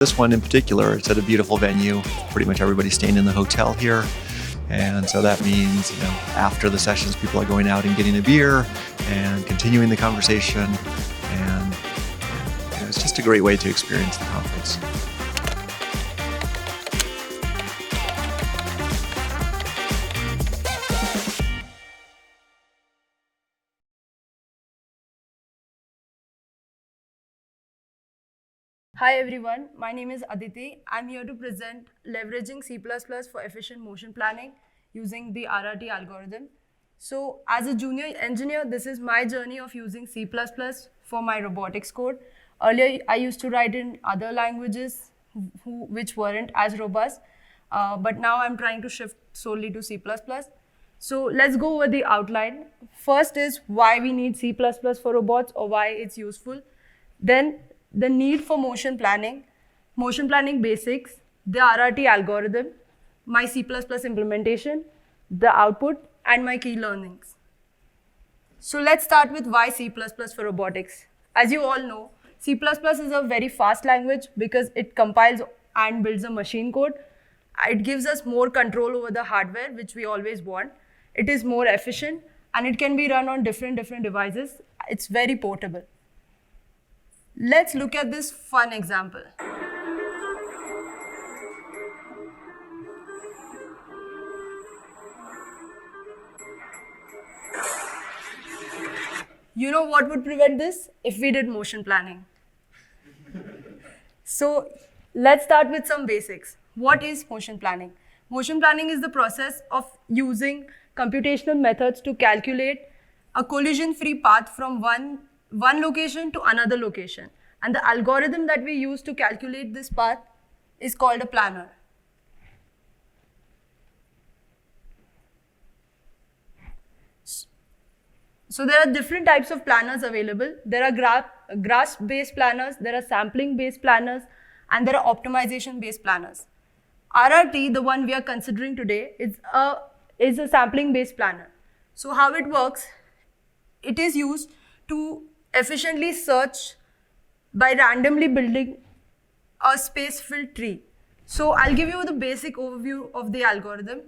This one in particular, it's at a beautiful venue. Pretty much everybody's staying in the hotel here. And so that means, after the sessions, people are going out and getting a beer and continuing the conversation. And it's just a great way to experience the conference. Hi everyone, my name is Aditi. I'm here to present leveraging C++ for efficient motion planning using the RRT algorithm. So as a junior engineer, this is my journey of using C++ for my robotics code. Earlier, I used to write in other languages which weren't as robust, but now I'm trying to shift solely to C++. So let's go over the outline. First is why we need C++ for robots or why it's useful. Then the need for motion planning basics, the RRT algorithm, my C++ implementation, the output, and my key learnings. So let's start with why C++ for robotics. As you all know, C++ is a very fast language because it compiles and builds a machine code. It gives us more control over the hardware, which we always want. It is more efficient, and it can be run on different devices. It's very portable. Let's look at this fun example. You know what would prevent this? If we did motion planning. So let's start with some basics. What is motion planning? Motion planning is the process of using computational methods to calculate a collision-free path from one location to another location. And the algorithm that we use to calculate this path is called a planner. So there are different types of planners available. There are graph-based planners, there are sampling-based planners, and there are optimization-based planners. RRT, the one we are considering today, is a sampling-based planner. So how it works, it is used to efficiently search by randomly building a space-filled tree. So I'll give you the basic overview of the algorithm.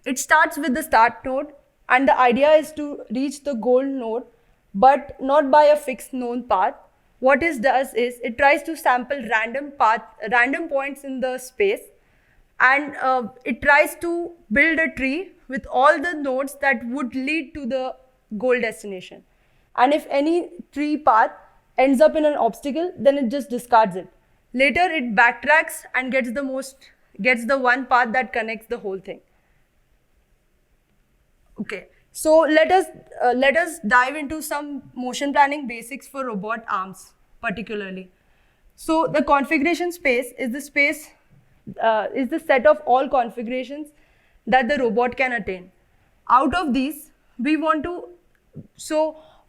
It starts with the start node, and the idea is to reach the goal node, but not by a fixed known path. What it does is it tries to sample random points in the space, and it tries to build a tree with all the nodes that would lead to the goal destination. And if any tree path ends up in an obstacle, then it just discards it. Later, it backtracks and gets the one path that connects the whole thing. Okay, so let us dive into some motion planning basics for robot arms, particularly. So the configuration space is the set of all configurations that the robot can attain. Out of these,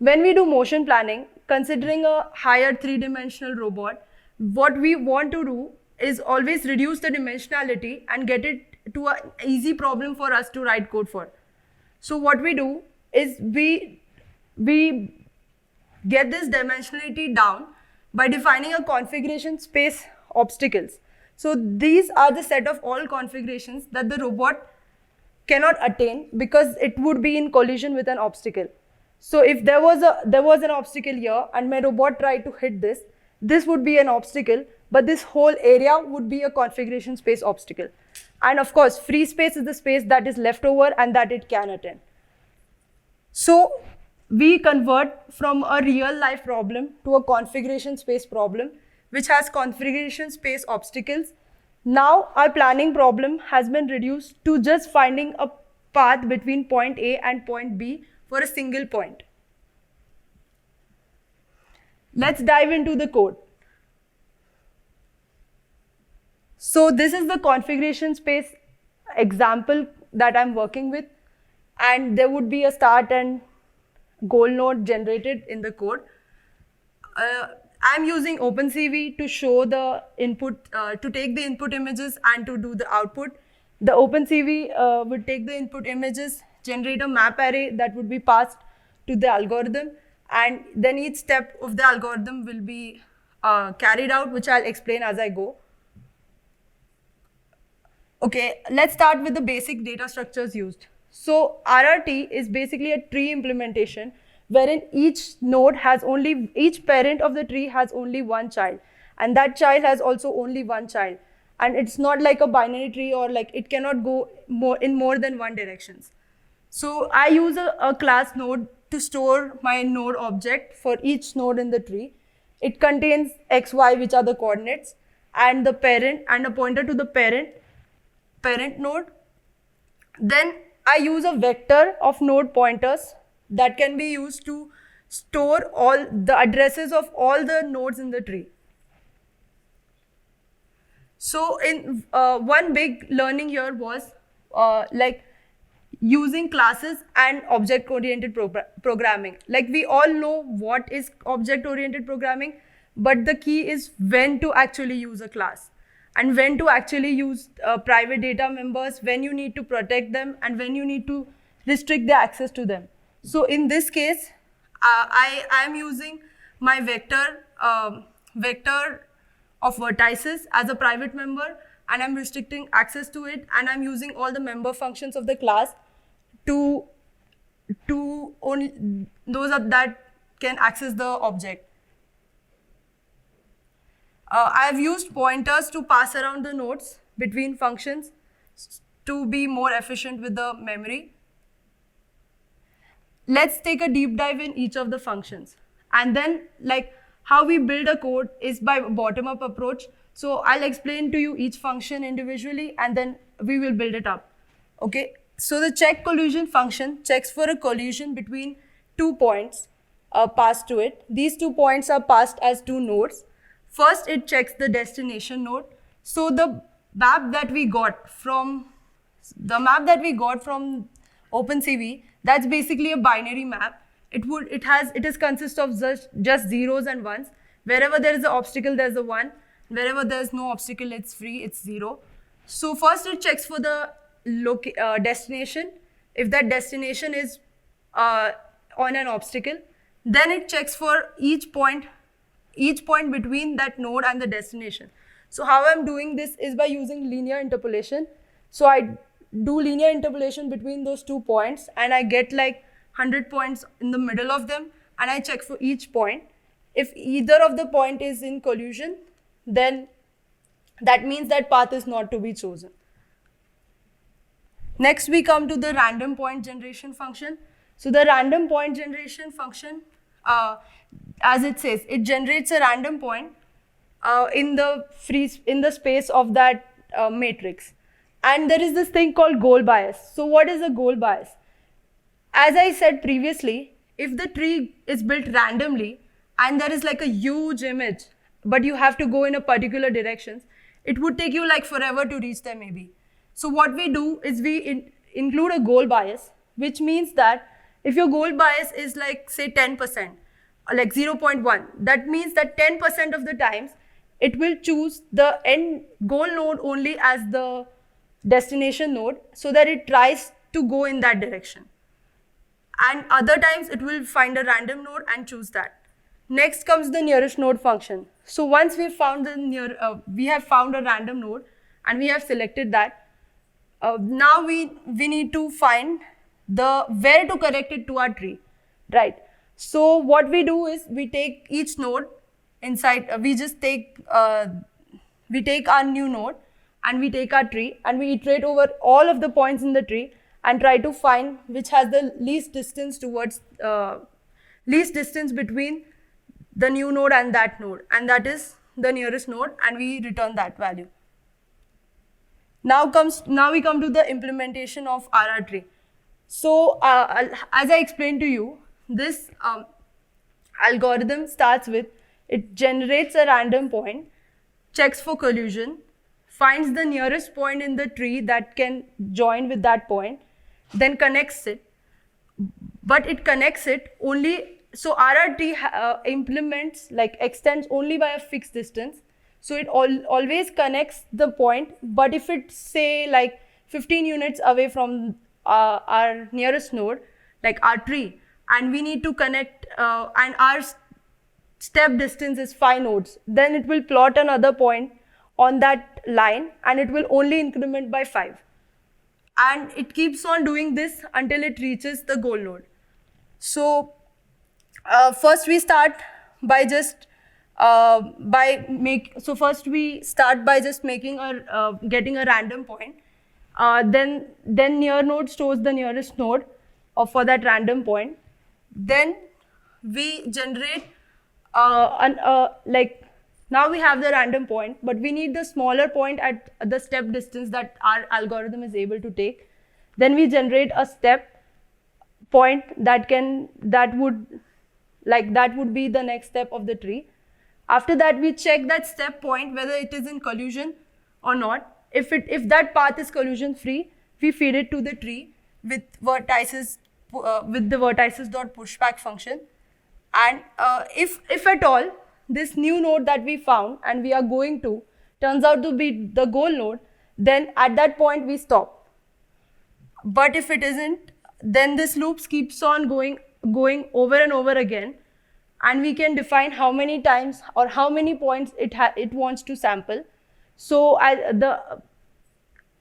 when we do motion planning, considering a higher three-dimensional robot, what we want to do is always reduce the dimensionality and get it to an easy problem for us to write code for. So what we do is we get this dimensionality down by defining a configuration space obstacles. So these are the set of all configurations that the robot cannot attain because it would be in collision with an obstacle. So if there was an obstacle here and my robot tried to hit this would be an obstacle, but this whole area would be a configuration space obstacle. And of course, free space is the space that is left over and that it can attain. So we convert from a real life problem to a configuration space problem, which has configuration space obstacles. Now our planning problem has been reduced to just finding a path between point A and point B for a single point. Let's dive into the code. So this is the configuration space example that I'm working with, and there would be a start and goal node generated in the code. I'm using OpenCV to show the input, to take the input images and to do the output. The OpenCV would take the input images, generate a map array that would be passed to the algorithm, and then each step of the algorithm will be carried out, which I'll explain as I go. Okay, let's start with the basic data structures used. So RRT is basically a tree implementation wherein each parent of the tree has only one child, and that child has also only one child. And it's not like a binary tree, or like it cannot go more than one directions. So I use a class node to store my node object for each node in the tree. It contains x, y, which are the coordinates, and the parent, and a pointer to the parent node. Then I use a vector of node pointers that can be used to store all the addresses of all the nodes in the tree. So in one big learning here was like using classes and object-oriented programming. Like we all know what is object-oriented programming, but the key is when to actually use a class and when to actually use private data members, when you need to protect them and when you need to restrict the access to them. So in this case, I am using my vector of vertices as a private member, and I'm restricting access to it, and I'm using all the member functions of the class to only those that can access the object. I've used pointers to pass around the nodes between functions to be more efficient with the memory. Let's take a deep dive in each of the functions. And then like how we build a code is by bottom-up approach. So I'll explain to you each function individually and then we will build it up. Okay. So the check collision function checks for a collision between 2 points passed to it. These 2 points are passed as 2 nodes. First, it checks the destination node. So the map that we got from OpenCV, that's basically a binary map. It is consist of just zeros and ones. Wherever there is an obstacle, there's a 1. Wherever there's no obstacle, it's free, it's 0. So first it checks for the destination. If that destination is on an obstacle, then it checks for each point between that node and the destination. So how I'm doing this is by using linear interpolation. So I do linear interpolation between those 2 points and I get like 100 points in the middle of them, and I check for each point. If either of the point is in collision, then that means that path is not to be chosen. Next, we come to the random point generation function. So the random point generation function, as it says, it generates a random point in the space of that matrix. And there is this thing called goal bias. So what is a goal bias? As I said previously, if the tree is built randomly and there is like a huge image, but you have to go in a particular direction, it would take you like forever to reach there maybe. So what we do is we include a goal bias, which means that if your goal bias is like say 10%, or like 0.1, that means that 10% of the times it will choose the end goal node only as the destination node so that it tries to go in that direction. And other times it will find a random node and choose that. Next comes the nearest node function. So once we have found a random node and we have selected that, now we need to find where to connect it to our tree, right? So what we do is we take each node inside, we take our new node and we take our tree and we iterate over all of the points in the tree and try to find which has the least distance between the new node and that node, and that is the nearest node, and we return that value. Now we come to the implementation of RR tree. So as I explained to you, this algorithm starts with, it generates a random point, checks for collision, finds the nearest point in the tree that can join with that point, then connects it. But it connects it only, so RRT extends only by a fixed distance. So it always connects the point, but if it's say like 15 units away from our nearest node, like our tree, and we need to connect, and our step distance is 5 nodes, then it will plot another point on that line, and it will only increment by 5. And it keeps on doing this until it reaches the goal node. So first we start by just first we start by just making getting a random point. Then near node stores the nearest node for that random point. Then we generate now we have the random point, but we need the smaller point at the step distance that our algorithm is able to take. Then we generate a step point that would be the next step of the tree. After that, we check that step point whether it is in collision or not. If that path is collision free, we feed it to the tree with vertices with the vertices.pushback function. And if at all this new node that we found and we are going to turns out to be the goal node, then at that point we stop. But if it isn't, then this loop keeps on going over and over again, and we can define how many times or how many points it wants to sample. So the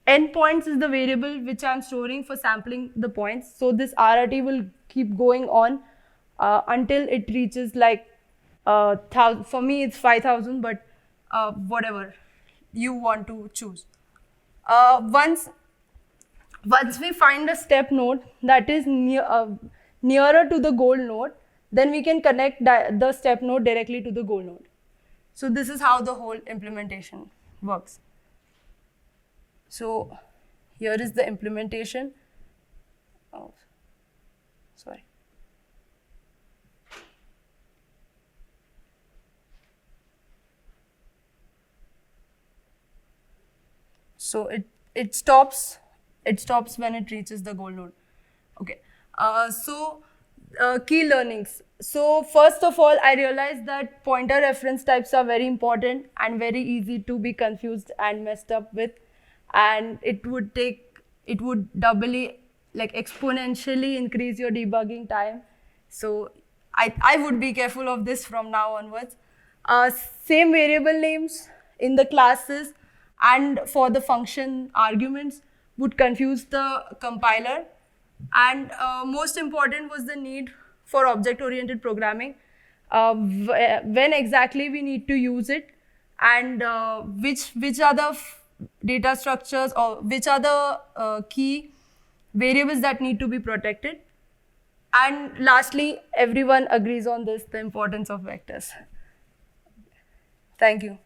endpoints is the variable which I'm storing for sampling the points. So this RRT will keep going on until it reaches for me it's 5,000, but whatever you want to choose. Once we find a step node that is nearer to the goal node, then we can connect the step node directly to the goal node. So this is how the whole implementation works. So here is the implementation. Oh, sorry. So it stops when it reaches the goal node. Okay. Key learnings. So first of all, I realized that pointer reference types are very important and very easy to be confused and messed up with, and it would doubly, exponentially increase your debugging time. So I would be careful of this from now onwards. Same variable names in the classes and for the function arguments would confuse the compiler. And most important was the need for object-oriented programming, when exactly we need to use it, and which are the data structures or which are the key variables that need to be protected. And lastly, everyone agrees on this, the importance of vectors. Thank you.